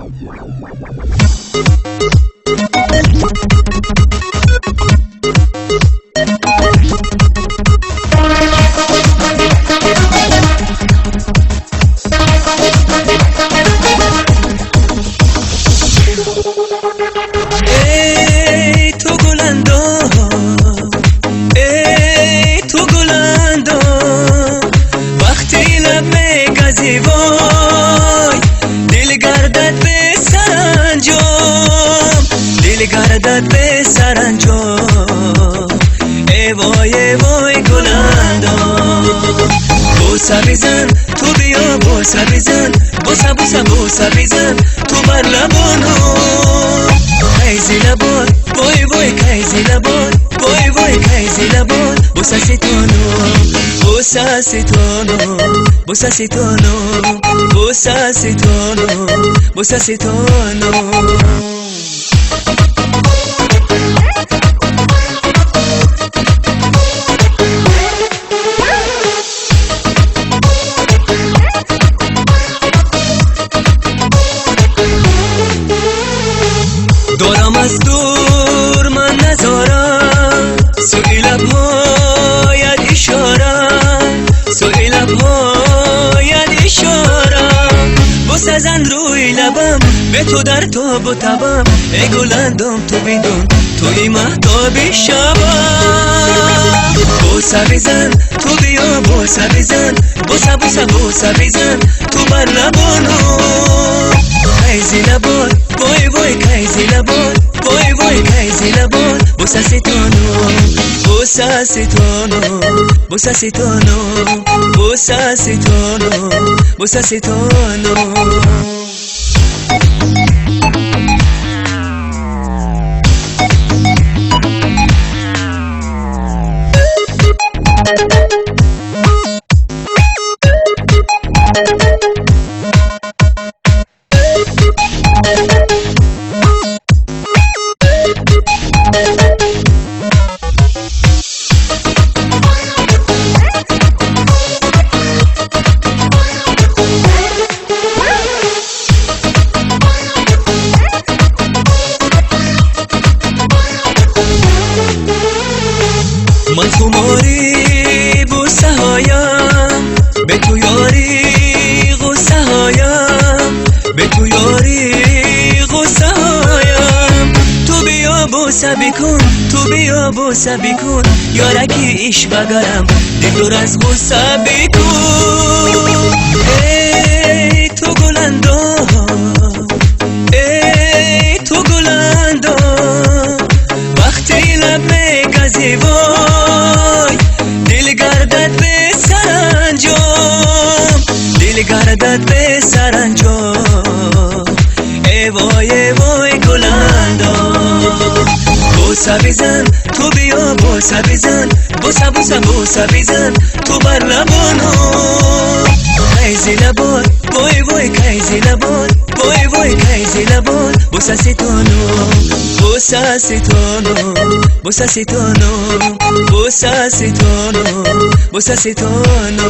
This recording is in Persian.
ای تو گلندام، ای تو گلندام، وقتی لب میگزی وای دل گردد به سرانجام، دل گردد به سرانجام. ای وای ای وای گلندام، بوسه بزن تو بیا بوسه بزن، بوسه بوسه بوسه بزن تو بر لبانم. کیزی لبان وای وای کیزی لبان وای وای کیزی لبان، بوسه ستانو بوسه ستانو بوسه ستانو بوسه ستانو بوسه ستانو. دارم از دور من نزارم، سوی لبهایت اشارم، سوی لبهایت اشارم. بوسه زن روی لبم به تو در تاب و تبم، ای گلندام تو بدون توی مهتاب شبم. بوسه بزن تو بیا بوسه بزن، بوسه بوسه بوسه بزن تو بر لبانم. کیزی لبان وای وای کیزی لبان وای وای کیزی لبان، بوسه ستانو بوسه ستانو بوسه ستانو بوسه ستانو بوسه ستانو. من خماری بوسه هایم، به تو یاری غصه هایم، به تو یاری غصه هایم. تو بیا بوسه بکن تو بیا بوسه بکن، یارکی ایش بگرم دل دور از غصه بکن. ای تو گلندام، ای تو گلندام، وقتی لب میگزی وای دل گردد به سرانجام، دل گردد به سرانجام. ای وای ای وای گلندام، بوسه بزن تو بیا بوسه بزن، بوسه بوسه بوسه بزن تو بر لبانم. کیزی لبان وای وای کیزی لبان وای وای کیزی لبان، بوسه ستانو بوسه ستانو بوسه ستانو بوسه ستانو بوسه ستانو.